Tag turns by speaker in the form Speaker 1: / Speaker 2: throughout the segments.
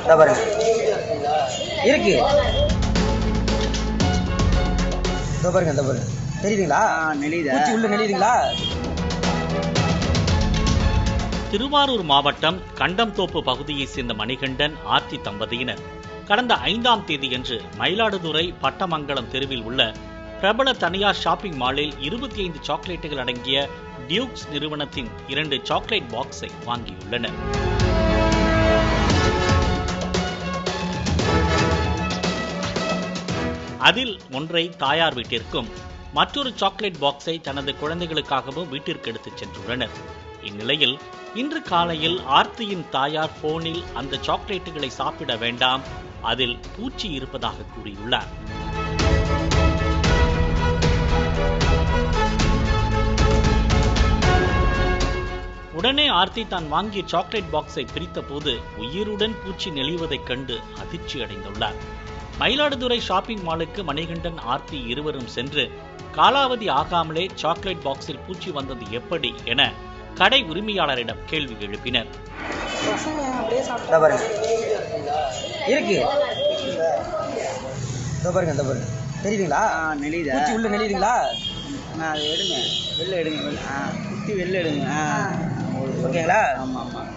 Speaker 1: இதோ பாருங்க இருக்கு. இதோ பாருங்க இதோ பாருங்க தெரியுதுங்களா? பூச்சி உள்ள நெளியுதுங்களா?
Speaker 2: திருவாரூர் மாவட்டம் கண்டம்தோப்பு பகுதியைச் சேர்ந்த மணிகண்டன் ஆர்த்தி தம்பதியினர் கடந்த 5ஆம் தேதியன்று மயிலாடுதுறை பட்டமங்கலம் தெருவில் உள்ள பிரபல தனியார் ஷாப்பிங் மாலில் 25 சாக்லேட்டுகள் அடங்கிய டியூக்ஸ் நிறுவனத்தின் 2 சாக்லேட் பாக்ஸை வாங்கியுள்ளனர். அதில் ஒன்றை தாயார் வீட்டிற்கும் மற்றொரு சாக்லேட் பாக்ஸை தனது குழந்தைகளுக்காகவும் வீட்டிற்கு எடுத்துச் சென்றுள்ளனர். இந்நிலையில் இன்று காலையில் ஆர்த்தியின் தாயார் போனில் அந்த சாக்லேட்டுகளை சாப்பிட வேண்டாம், அதில் பூச்சி இருப்பதாக கூறியுள்ளார். உடனே ஆர்த்தி தான் வாங்கிய சாக்லேட் பாக்ஸை பிரித்த போது உயிருடன் பூச்சி நெளிவதைக் கண்டு அதிர்ச்சி அடைந்துள்ளார். மயிலாடுதுறை ஷாப்பிங் மாலுக்கு மணிகண்டன் ஆர்த்தி இருவரும் சென்று காலாவதி ஆகாமலே சாக்லேட் பாக்ஸில் பூச்சி வந்தது எப்படி என கடை உரிமையாளரிடம் கேள்வி எழுப்பினர்.
Speaker 1: இருக்கு தெரியுதுங்களா? பூச்சி உள்ள நெளியுதுங்களா?
Speaker 3: அதை எடுங்க, வெளில எடுங்க, குத்தி வெளில எடுங்க.
Speaker 1: ஓகேங்களா?
Speaker 3: ஆமாம் ஆமாம்.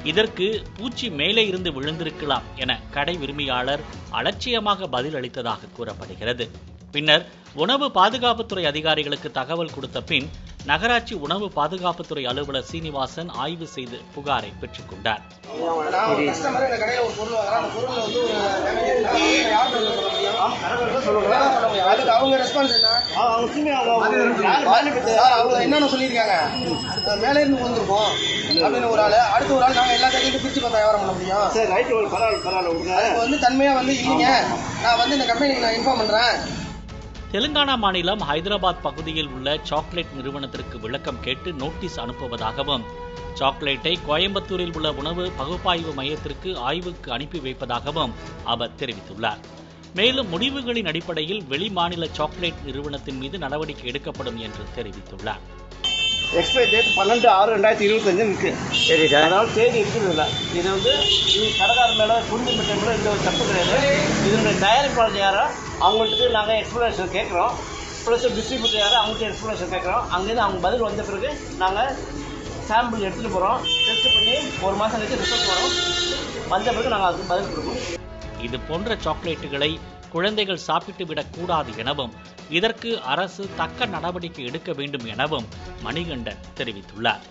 Speaker 2: இதற்கு பூச்சி மேலே இருந்து விழுந்திருக்கலாம் என கடை உரிமையாளர் அலட்சியமாக பதில் அளித்ததாக கூறப்படுகிறது. பின்னர் உணவு பாதுகாப்புத்துறை அதிகாரிகளுக்கு தகவல் கொடுத்த பின் நகராட்சி உணவு பாதுகாப்புத்துறை அலுவலர் சீனிவாசன் ஆய்வு செய்து புகாரை பெற்றுக் கொண்டார்.
Speaker 4: என்னன்னு சொல்லியிருக்காங்க, மேலே இருந்து வந்திருக்கோம் அப்படின்னு ஒரு ஆள், அடுத்த ஒரு ஆள் நாங்கள் எல்லா கடையிலும் பிரிச்சு பார்த்தா வியாபாரம் பண்ண முடியும். சரி ரைட்டு, பரவாயில்ல. அதுக்கு வந்து தன்மையா வந்து இல்லைங்க, நான் வந்து இந்த கம்பெனிக்கு நான் இன்ஃபார்ம் பண்றேன்.
Speaker 2: தெலுங்கானா மாநிலம் ஹைதராபாத் பகுதியில் உள்ள சாக்லேட் நிறுவனத்திற்கு விளக்கம் கேட்டு நோட்டீஸ் அனுப்புவதாகவும் சாக்லேட்டை கோயம்புத்தூரில் உள்ள உணவு பகுப்பாய்வு மையத்திற்கு ஆய்வுக்கு அனுப்பி வைப்பதாகவும் அவர் தெரிவித்துள்ளார். மேலும் முடிவுகளின் அடிப்படையில் வெளிமாநில சாக்லேட் நிறுவனத்தின் மீது நடவடிக்கை எடுக்கப்படும் என்று தெரிவித்துள்ளார்.
Speaker 4: எக்ஸ்பைரி டேட் 12/6/2025 இருக்கு.
Speaker 1: சரி சார்.
Speaker 4: அதாவது தேதி இருக்குது இல்லை, இது வந்து கடைக்கார மேலே குண்டு மிட்டை இந்த ஒரு தப்பு கிடையாது. இதனுடைய தயாரிப்பாளர் யாரோ அவங்களுக்கு நாங்கள் எக்ஸ்பிளேஷன் கேட்குறோம், ப்ளஸ் டிஸ்ட்ரிபியூட்டர் யாரோ அவங்கள்ட்ட எக்ஸ்பிளேஷன் கேட்குறோம். அங்கேருந்து அவங்க பதில் வந்த பிறகு நாங்கள் சாம்பிள் எடுத்துகிட்டு போகிறோம், டெஸ்ட் பண்ணி 1 மாதம் கழிச்சு ரிசல்ட் வரும். வந்த பிறகு நாங்கள் அதுக்கு பதில் கொடுப்போம்.
Speaker 2: இது போன்ற சாக்லேட்டுகளை குழந்தைகள் சாப்பிட்டு விடக்கூடாது எனவும் இதற்கு அரசு தக்க நடவடிக்கை எடுக்க வேண்டும் எனவும் மணிகண்டன் தெரிவித்துள்ளார்.